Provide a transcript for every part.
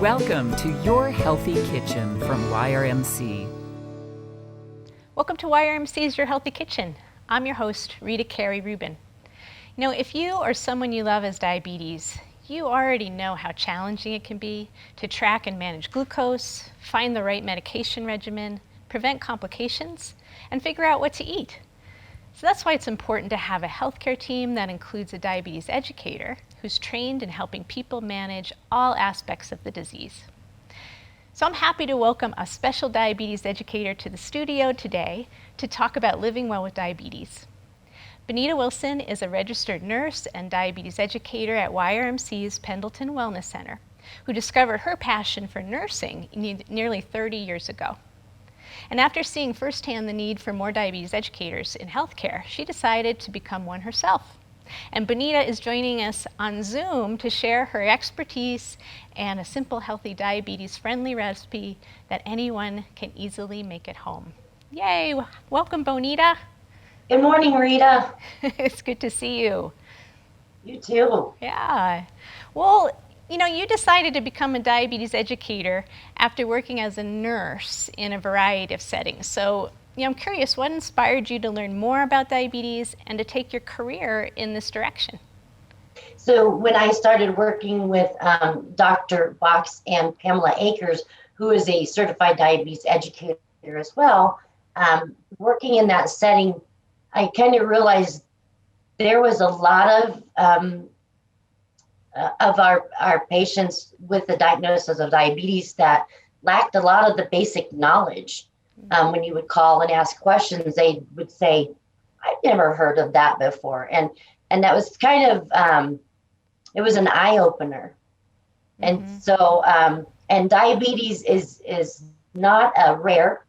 Welcome to Your Healthy Kitchen from YRMC. Welcome to YRMC's Your Healthy Kitchen. I'm your host, Rita Carey Rubin. You know, if you or someone you love has diabetes, you already know how challenging it can be to track and manage glucose, find the right medication regimen, prevent complications, and figure out what to eat. So that's why it's important to have a healthcare team that includes a diabetes educator who's trained in helping people manage all aspects of the disease. So I'm happy to welcome a special diabetes educator to the studio today to talk about living well with diabetes. Bonita Wilson is a registered nurse and diabetes educator at YRMC's Pendleton Wellness Center, who discovered her passion for nursing nearly 30 years ago. And after seeing firsthand the need for more diabetes educators in healthcare, she decided to become one herself. And Bonita is joining us on Zoom to share her expertise and a simple, healthy, diabetes-friendly recipe that anyone can easily make at home. Yay! Welcome, Bonita. Good morning, Rita. It's good to see you. You too. Yeah. Well, you know, you decided to become a diabetes educator after working as a nurse in a variety of settings. So, you know, I'm curious, what inspired you to learn more about diabetes and to take your career in this direction? So when I started working with Dr. Box and Pamela Akers, who is a certified diabetes educator as well, working in that setting, I kind of realized there was a lot of our patients with the diagnosis of diabetes that lacked a lot of the basic knowledge. When you would call and ask questions, they would say, I've never heard of that before. And that was kind of, it was an eye opener. Mm-hmm. And so, and diabetes is not a rare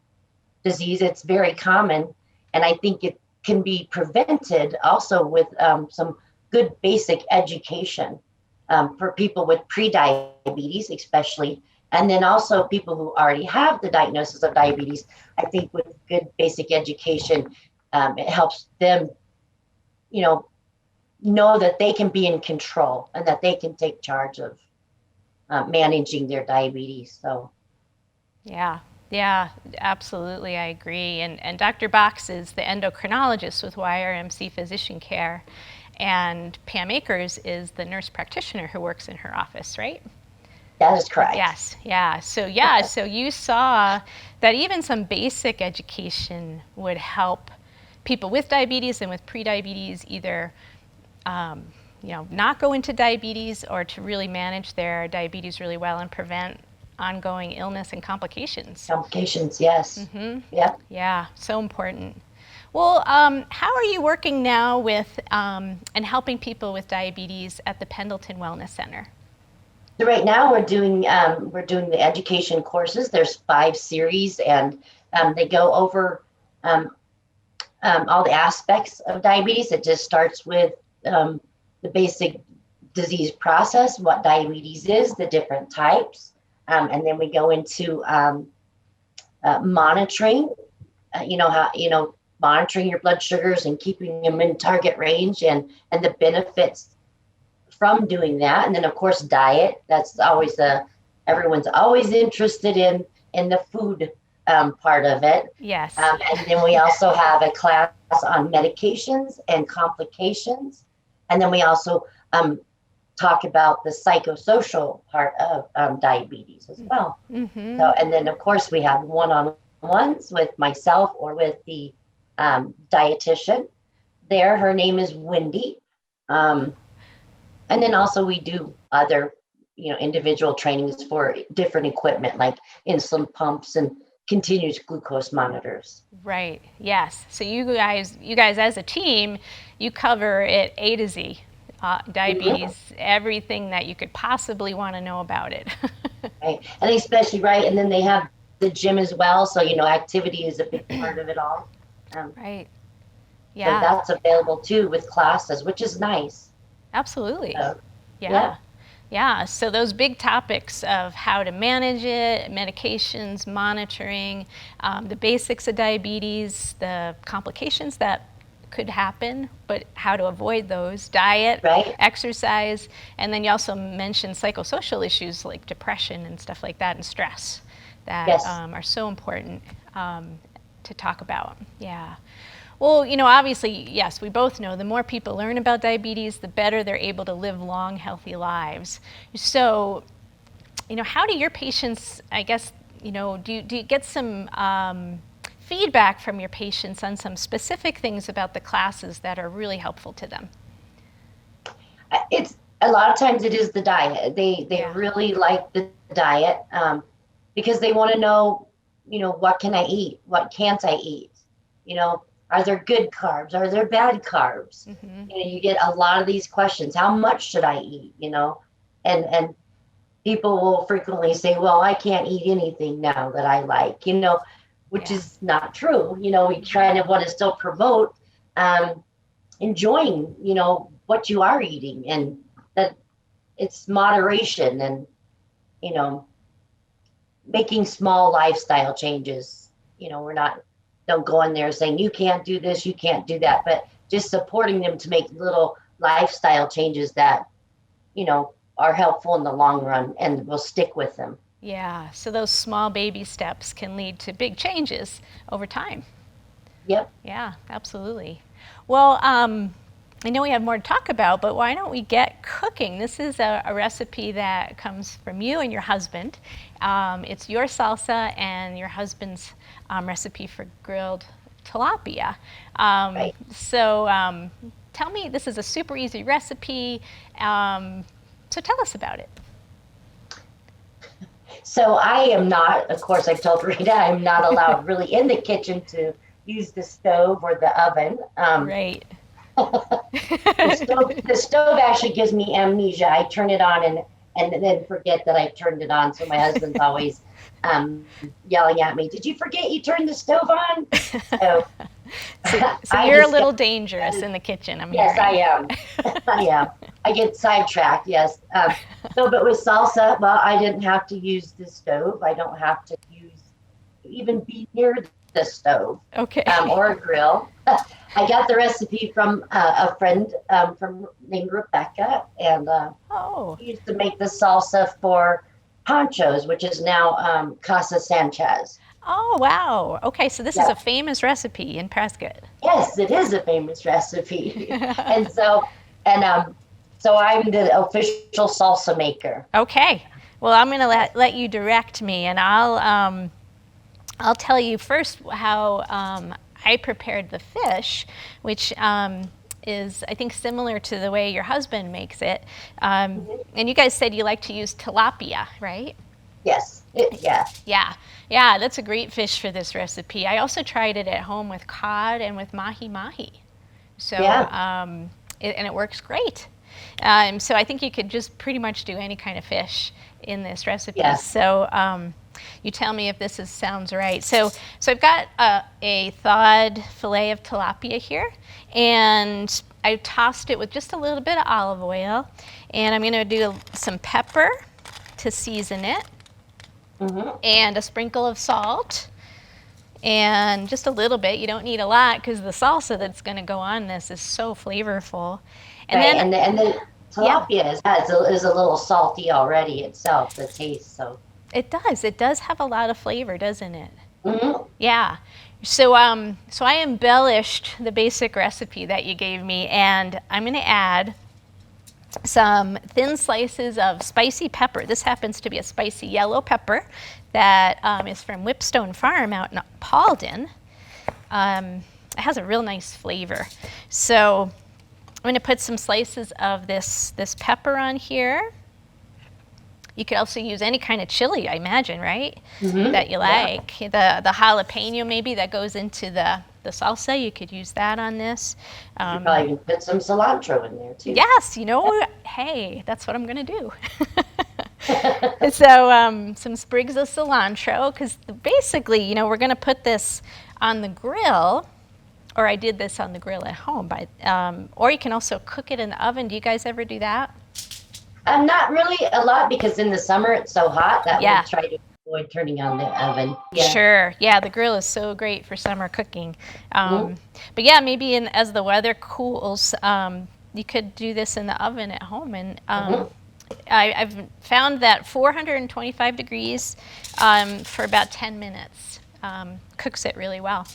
disease. It's very common. And I think it can be prevented also with some good basic education. For people with pre-diabetes, especially, and then also people who already have the diagnosis of diabetes. I think with good basic education, it helps them, know that they can be in control and that they can take charge of managing their diabetes. So, yeah, absolutely, I agree. And Dr. Box is the endocrinologist with YRMC Physician Care. And Pam Akers is the nurse practitioner who works in her office, right? That is correct. Yes, yeah. So you saw that even some basic education would help people with diabetes and with prediabetes either, not go into diabetes or to really manage their diabetes really well and prevent ongoing illness and complications. Complications, yes. Mm-hmm. Yeah. Yeah, so important. Well, how are you working now with and helping people with diabetes at the Pendleton Wellness Center? So right now we're doing the education courses. There's 5 series, and they go over all the aspects of diabetes. It just starts with the basic disease process, what diabetes is, the different types, and then we go into monitoring. Monitoring your blood sugars and keeping them in target range and the benefits from doing that. And then of course, diet, that's always everyone's always interested in the food part of it. Yes. And then we also have a class on medications and complications. And then we also talk about the psychosocial part of diabetes as well. Mm-hmm. So, and then of course we have one-on-ones with myself or with the dietitian there. Her name is Wendy. And then also we do other, individual trainings for different equipment like insulin pumps and continuous glucose monitors. Right. Yes. So you guys as a team, you cover it A to Z, diabetes, everything that you could possibly want to know about it. Right. And especially, right. And then they have the gym as well. So, activity is a big part of it all. Right. Yeah. So that's available too with classes, which is nice. Absolutely. Yeah. So those big topics of how to manage it, medications, monitoring, the basics of diabetes, the complications that could happen, but how to avoid those: diet, Right. exercise, and then you also mentioned psychosocial issues like depression and stuff like that, and stress that Yes. are so important to talk about. Yeah. Well, obviously, yes, we both know the more people learn about diabetes, the better they're able to live long, healthy lives. So, how do your patients, I guess, do you get some feedback from your patients on some specific things about the classes that are really helpful to them? It's a lot of times it is the diet. They Yeah. really like the diet because they want to know, what can I eat? What can't I eat? Are there good carbs? Are there bad carbs? You get a lot of these questions. How much should I eat? And people will frequently say, well, I can't eat anything now that I like, which Yeah. is not true. We kind of want to still promote enjoying, what you are eating, and that it's moderation, and, making small lifestyle changes. Don't go in there saying, you can't do this, you can't do that, but just supporting them to make little lifestyle changes that, are helpful in the long run and will stick with them. Yeah, so those small baby steps can lead to big changes over time. Yep. Yeah, absolutely. Well, I know we have more to talk about, but why don't we get cooking? This is a recipe that comes from you and your husband. It's your salsa and your husband's recipe for grilled tilapia. Right. So tell me, this is a super easy recipe. So tell us about it. So I am not, of course, I've told Rita, I'm not allowed really in the kitchen to use the stove or the oven. Right. The stove actually gives me amnesia. I turn it on and then forget that I turned it on. So my husband's always yelling at me, did you forget you turned the stove on? So you're a little dangerous in the kitchen, I'm Yes, hearing. I am. I am. I get sidetracked, yes. But with salsa, well, I didn't have to use the stove. I don't have to even be near the stove. Okay. Or a grill. I got the recipe from a friend named Rebecca, and she used to make the salsa for Pancho's, which is now Casa Sanchez. Oh, wow. Okay, so this is a famous recipe in Prescott. Yes, it is a famous recipe. So I'm the official salsa maker. Okay. Well, I'm going to let you direct me, and I'll tell you first how I prepared the fish, which is, I think, similar to the way your husband makes it. And you guys said you like to use tilapia, right? Yes. Yeah, that's a great fish for this recipe. I also tried it at home with cod and with mahi-mahi. So, and it works great. So I think you could just pretty much do any kind of fish in this recipe. Yeah. So you tell me if this sounds right. So I've got a thawed fillet of tilapia here, and I tossed it with just a little bit of olive oil, and I'm going to do some pepper to season it, and a sprinkle of salt, and just a little bit. You don't need a lot because the salsa that's going to go on this is so flavorful. And right. then and the tilapia is a little salty already itself, the taste. So it does have a lot of flavor, doesn't it? Mm-hmm. Yeah. So I embellished the basic recipe that you gave me, and I'm going to add some thin slices of spicy pepper. This happens to be a spicy yellow pepper that is from Whipstone Farm out in Paulden. It has a real nice flavor. So I'm going to put some slices of this pepper on here. You could also use any kind of chili, I imagine, right? That you like. The jalapeno maybe that goes into the salsa, you could use that on this. You could probably even put some cilantro in there too. Yes, hey, that's what I'm going to do. So some sprigs of cilantro, because basically, we're going to put this on the grill, or I did this on the grill at home, or you can also cook it in the oven. Do you guys ever do that? Not really a lot, because in the summer it's so hot that we try to avoid turning on the oven. Yeah. Sure. Yeah, the grill is so great for summer cooking. But yeah, maybe as the weather cools, you could do this in the oven at home. And I've found that 425 degrees for about 10 minutes cooks it really well.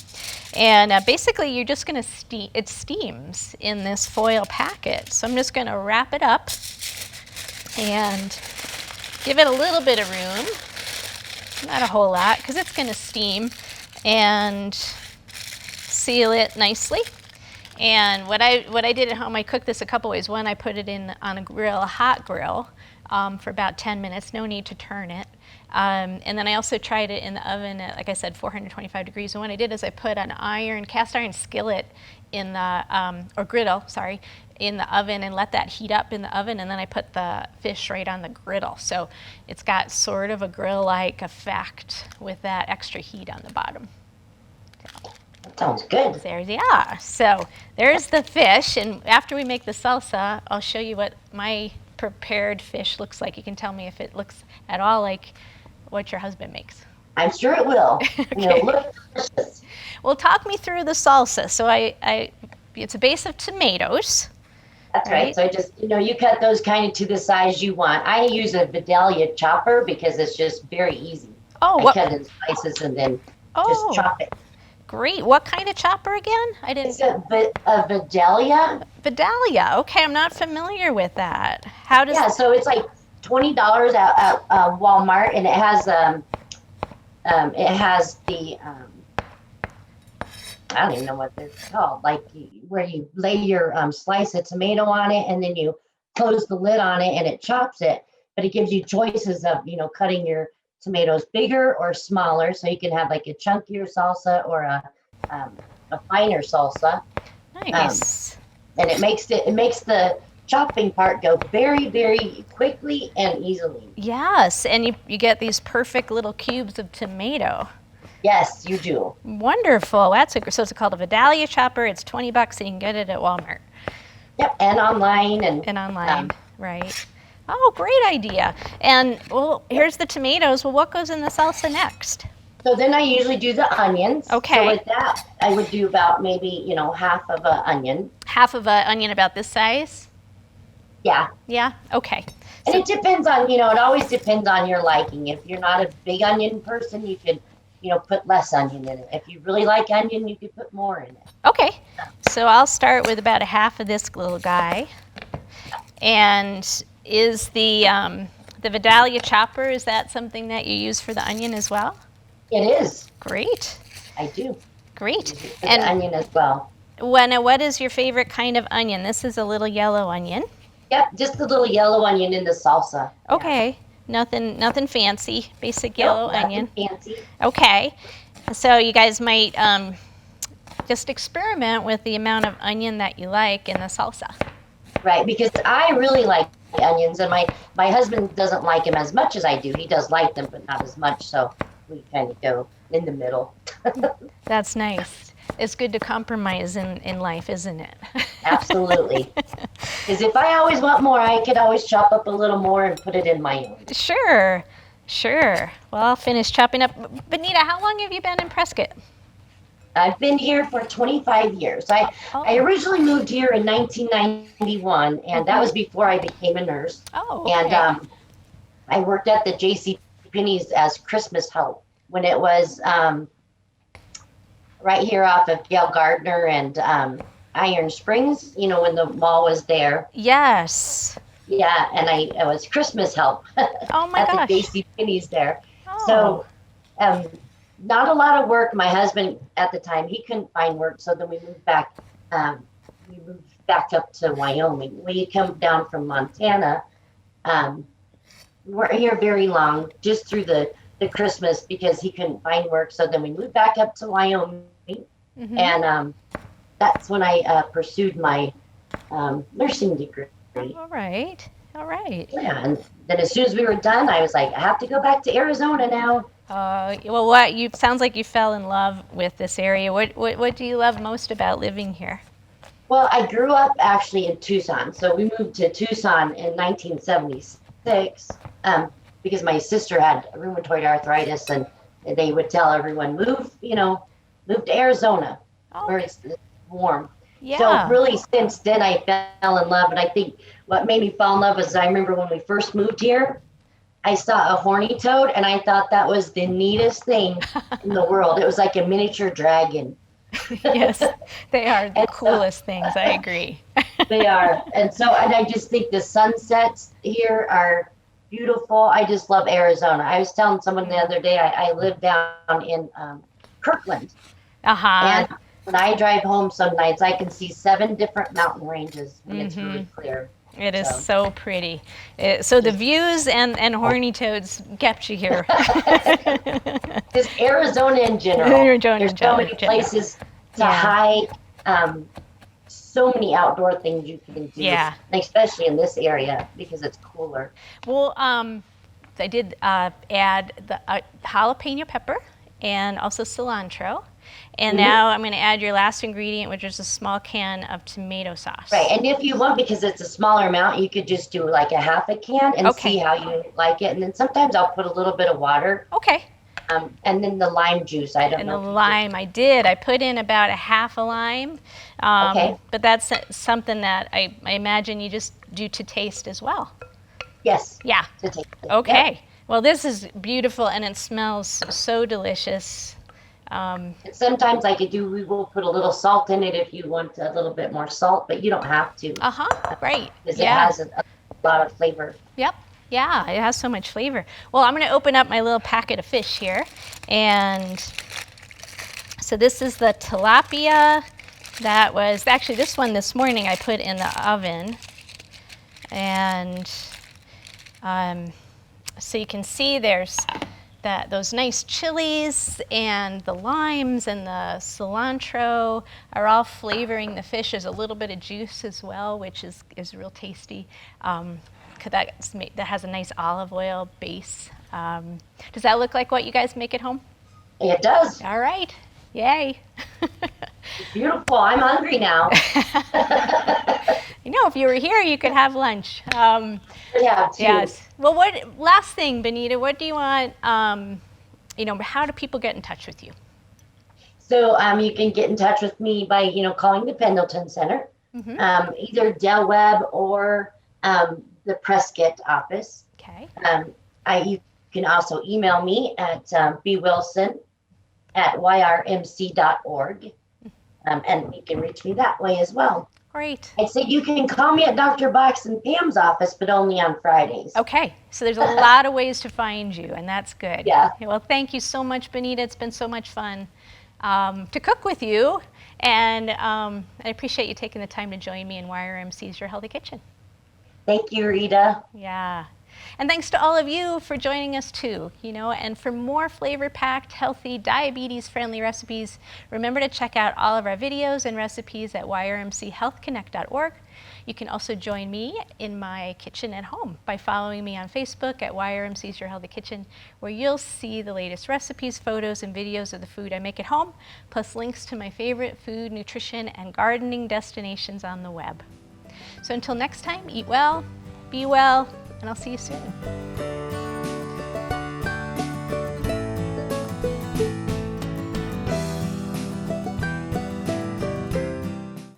And basically, you're just going to it steams in this foil packet. So I'm just going to wrap it up and give it a little bit of room. Not a whole lot, because it's going to steam, and seal it nicely. And what I did at home, I cooked this a couple ways. One, I put it on a hot grill, for about 10 minutes. No need to turn it. And then I also tried it in the oven at, like I said, 425 degrees. And what I did is I put an cast iron skillet in the, or griddle, sorry, in the oven, and let that heat up in the oven, and then I put the fish right on the griddle. So it's got sort of a grill-like effect with that extra heat on the bottom. That sounds good. So there's the fish, and after we make the salsa, I'll show you what my prepared fish looks like. You can tell me if it looks at all like what your husband makes. I'm sure it will. Okay. It'll look delicious. Well, talk me through the salsa. So it's a base of tomatoes. That's right. So just, you cut those kind of to the size you want. I use a Vidalia chopper because it's just very easy. I cut in slices and then just chop it. Great. What kind of chopper again? It's a Vidalia. Vidalia. Okay, I'm not familiar with that. So it's like $20 at Walmart, and it has the I don't even know what they're called, like where you lay your slice of tomato on it, and then you close the lid on it and it chops it. But it gives you choices of, cutting your tomatoes bigger or smaller, so you can have like a chunkier salsa or a finer salsa. Nice. And it makes the chopping part go very, very quickly and easily. Yes, and you get these perfect little cubes of tomato. Yes, you do. Wonderful. So it's called a Vidalia chopper. It's $20, and you can get it at Walmart. Yep, and online. And online, right. Oh, great idea. And, well, here's the tomatoes. Well, what goes in the salsa next? So then I usually do the onions. Okay. So with that, I would do about maybe, half of an onion. Half of an onion about this size? Yeah. Yeah? Okay. And it depends on, it always depends on your liking. If you're not a big onion person, you could, put less onion in it. If you really like onion, you could put more in it. Okay. So I'll start with about a half of this little guy. And is the Vidalia chopper, is that something that you use for the onion as well? It is. Great. I do. Great. And the onion as well. What is your favorite kind of onion? This is a little yellow onion. Yep, just a little yellow onion in the salsa. Okay. Yeah. Nothing fancy. Basic yellow onion. Fancy. Okay. So you guys might just experiment with the amount of onion that you like in the salsa. Right, because I really like onions, and my husband doesn't like them as much as I do. He does like them, but not as much, so we kind of go in the middle. That's nice. It's good to compromise in life, isn't it? Absolutely. Because if I always want more, I could always chop up a little more and put it in my own. Sure. Well, I'll finish chopping up. Bonita, how long have you been in Prescott? I've been here for 25 years. I originally moved here in 1991, and that was before I became a nurse. Oh, okay. And I worked at the J.C. Penney's as Christmas help when it was right here off of Gail Gardner and Iron Springs, when the mall was there. Yes. Yeah, and I was Christmas help oh my at gosh. the J.C. Penney's there. Oh. So not a lot of work. My husband at the time, he couldn't find work, so then we moved back. We moved back up to Wyoming. We come down from Montana. We weren't here very long, just through the Christmas, because he couldn't find work. So then we moved back up to Wyoming, and that's when I pursued my nursing degree. All right. Yeah, and then as soon as we were done, I was like, I have to go back to Arizona now. Well, sounds like you fell in love with this area. What do you love most about living here? Well, I grew up actually in Tucson. So we moved to Tucson in 1976. because my sister had rheumatoid arthritis, and they would tell everyone, move to Arizona where Okay. it's warm. Yeah. So really since then I fell in love. And I think what made me fall in love was I remember when we first moved here, I saw a horny toad and I thought that was the neatest thing in the world. It was like a miniature dragon. Yes, they are the And so coolest things. I agree. they are. And I just think the sunsets here are beautiful. I just love Arizona. I was telling someone the other day, I live down in Kirkland. Uh-huh. And when I drive home some nights, I can see 7 different mountain ranges when it's really clear. It is so pretty. So the views and horny toads kept you here. Just Arizona in general. Arizona There's in so many general. places to Yeah. hike. So many outdoor things you can do. Yeah. Especially in this area because it's cooler. Well, I did add the jalapeno pepper and also cilantro. And now I'm going to add your last ingredient, which is a small can of tomato sauce. Right. And if you want, because it's a smaller amount, you could just do like a half a can and see how you like it. And then sometimes I'll put a little bit of water. Okay. And then the lime juice. I don't And know. the lime, I did. I put in about a half a lime. Okay. But that's something that I imagine you just do to taste as well. Yes. Yeah. To taste it. Okay. Yep. Well, this is beautiful and it smells so delicious. And sometimes we will put a little salt in it if you want a little bit more salt, but you don't have to. Right. Because Yeah. it has a lot of flavor. Yep. Yeah, it has so much flavor. Well, I'm going to open up my little packet of fish here. And so this is the tilapia. That was actually this one this morning I put in the oven. And so you can see there's those nice chilies and the limes and the cilantro are all flavoring the fish. There's a little bit of juice as well, which is real tasty. That has a nice olive oil base. Does that look like what you guys make at home? It does. All right. Yay. Beautiful. I'm hungry now. If you were here, you could have lunch. Yeah, too. Yes. Well, last thing, Bonita, what do you want, how do people get in touch with you? So you can get in touch with me by, calling the Pendleton Center, either Del Webb or the Prescott office. Okay. You can also email me at bwilson@yrmc.org, and you can reach me that way as well. Great. I'd say you can call me at Dr. Box and Pam's office, but only on Fridays. Okay, so there's a lot of ways to find you, and that's good. Yeah. Well, thank you so much, Bonita. It's been so much fun to cook with you, and I appreciate you taking the time to join me in YRMC's Your Healthy Kitchen. Thank you, Rita. Yeah. And thanks to all of you for joining us too, and for more flavor-packed, healthy, diabetes-friendly recipes, remember to check out all of our videos and recipes at yrmchealthconnect.org. You can also join me in my kitchen at home by following me on Facebook at YRMC's Your Healthy Kitchen, where you'll see the latest recipes, photos, and videos of the food I make at home, plus links to my favorite food, nutrition, and gardening destinations on the web. So until next time, eat well, be well, and I'll see you soon.